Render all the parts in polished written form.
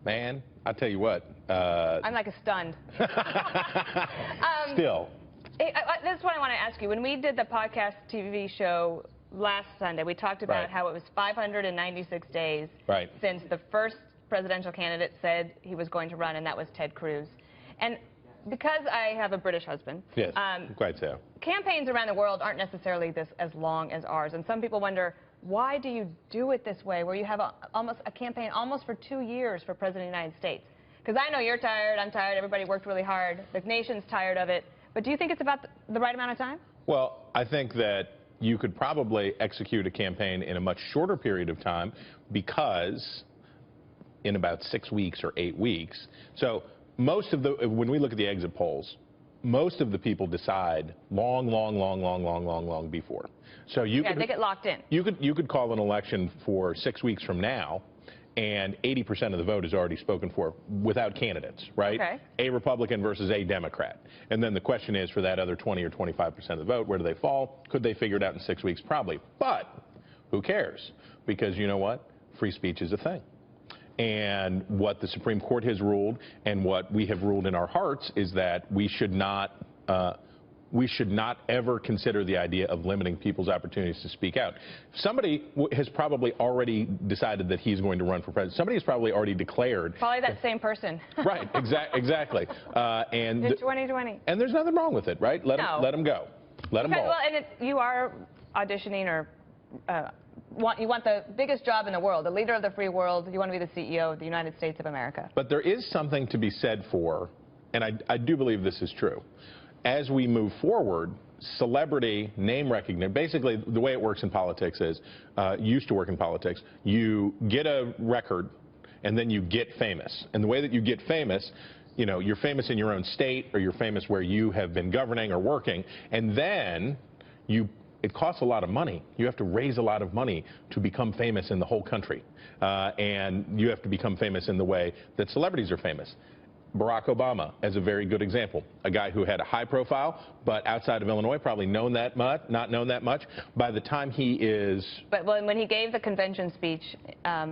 Man, I tell you what. I'm like stunned. Still. This is what I want to ask you. When we did the podcast TV show last Sunday, we talked about how it was 596 days since the first presidential candidate said he was going to run, and that was Ted Cruz. And because I have a British husband, yes, quite so. Campaigns around the world aren't necessarily as long as ours, and some people wonder, why do you do it this way, where you have a campaign almost for 2 years for President of the United States? Because I know you're tired, I'm tired, everybody worked really hard, the nation's tired of it, but do you think it's about the right amount of time? Well, I think that you could probably execute a campaign in a much shorter period of time, because in about 6 weeks or 8 weeks, so most of the, when we look at the exit polls, most of the people decide long before. So you could, they get locked in. You could call an election for 6 weeks from now, and 80% of the vote is already spoken for without candidates, right? Okay. A Republican versus a Democrat. And then the question is, for that other 20 or 25% of the vote, where do they fall? Could they figure it out in 6 weeks? Probably. But who cares? Because you know what? Free speech is a thing. And what the Supreme Court has ruled, and what we have ruled in our hearts, is that we should not ever consider the idea of limiting people's opportunities to speak out. Somebody has probably already decided that he's going to run for president. Somebody has probably already declared. Probably that same person. Right, exactly. And in 2020. And there's nothing wrong with it, right? Let him go. Let him go. Well, and you are auditioning, or you want the biggest job in the world, the leader of the free world. You want to be the CEO of the United States of America. But there is something to be said for, and I do believe this is true, as we move forward, celebrity, name recognition, basically the way it works in politics is, used to work in politics, you get a record and then you get famous. And the way that you get famous, you know, you're famous in your own state, or you're famous where you have been governing or working, and then it costs a lot of money. You have to raise a lot of money to become famous in the whole country. And you have to become famous in the way that celebrities are famous. Barack Obama is a very good example. A guy who had a high profile, but outside of Illinois, probably not known that much. By the time he is... But when he gave the convention speech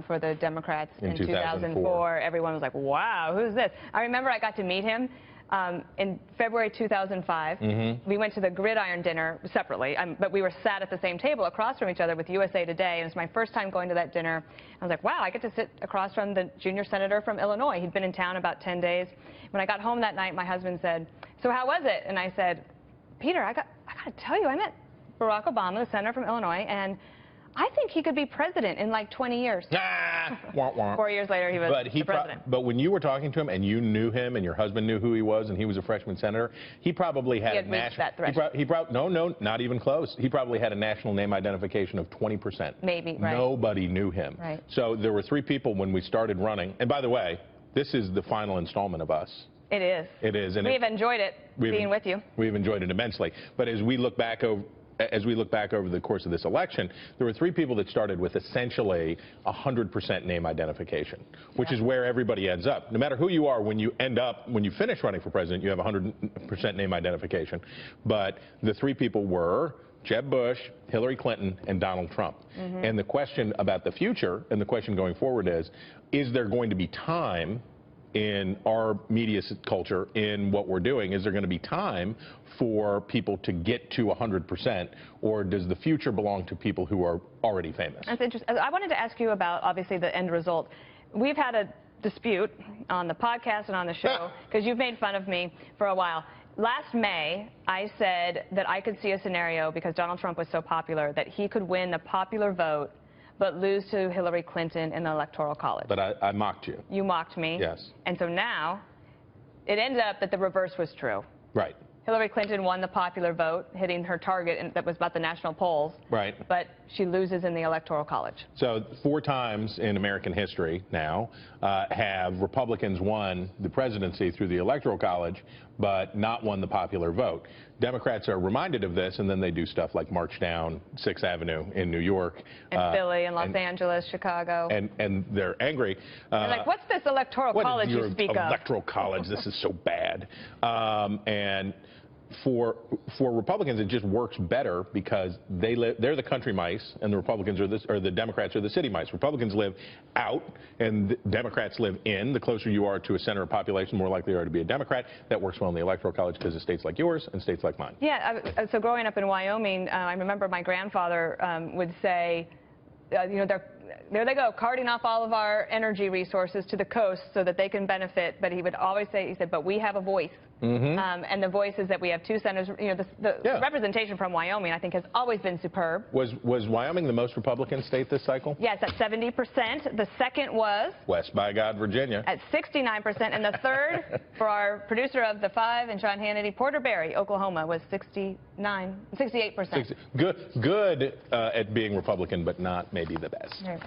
for the Democrats in 2004, everyone was like, wow, who's this? I remember I got to meet him in February 2005. We went to the Gridiron dinner separately, but we were sat at the same table across from each other with USA Today, and it was my first time going to that dinner. I was like, wow, I get to sit across from the junior senator from Illinois. He'd been in town about 10 days. When I got home that night, my husband said, so how was it? And I said, Peter, I got to tell you, I met Barack Obama, the senator from Illinois, and I think he could be president in like 20 years. Wah, wah. 4 years later, he was the president. But when you were talking to him, and you knew him, and your husband knew who he was, and he was a freshman senator, he probably had a national... No, not even close. He probably had a national name identification of 20%. Maybe, right. Nobody knew him. Right. So there were 3 people when we started running. And by the way, this is the final installment of us. It is. It is. And we've enjoyed it, being with you. We've enjoyed it immensely. But as we look back over the course of this election, there were 3 people that started with essentially 100% name identification, which is where everybody ends up. No matter who you are, when you finish running for president, you have 100% name identification. But the 3 people were Jeb Bush, Hillary Clinton, and Donald Trump. And the question about the future, and the question going forward is there going to be time in our media culture, in what we're doing, is there going to be time for people to get to 100%, or does the future belong to people who are already famous? That's interesting. I wanted to ask you about, obviously, the end result. We've had a dispute on the podcast and on the show, because you've made fun of me for a while. Last May, I said that I could see a scenario, because Donald Trump was so popular, that he could win the popular vote but lose to Hillary Clinton in the Electoral College. But I mocked you. You mocked me. Yes. And so now, it ended up that the reverse was true. Right. Hillary Clinton won the popular vote, hitting her target, and that was about the national polls. Right. But she loses in the Electoral College. So 4 times in American history now have Republicans won the presidency through the Electoral College, but not won the popular vote. Democrats are reminded of this, and then they do stuff like march down 6th Avenue in New York. And Philly, and Los Angeles, Chicago. And they're angry. They're like, what's this Electoral College you speak of? Electoral College, this is so bad. And for Republicans, it just works better because they're the country mice, and the Republicans are the Democrats are the city mice. Republicans live out, and Democrats live in. The closer you are to a center of population, the more likely you are to be a Democrat. That works well in the Electoral College because of states like yours and states like mine. Yeah. So growing up in Wyoming, I remember my grandfather would say, you know, there they go, carting off all of our energy resources to the coast so that they can benefit. But he would always say, he said, but we have a voice. And the voice is that we have 2 senators. You know, the representation from Wyoming, I think, has always been superb. Was Wyoming the most Republican state this cycle? Yes, at 70%. The second was West by God, Virginia, at 69%. And the third, for our producer of The Five and Sean Hannity, Porterbury, Oklahoma, was 68%. Good at being Republican, but not maybe the best. Well,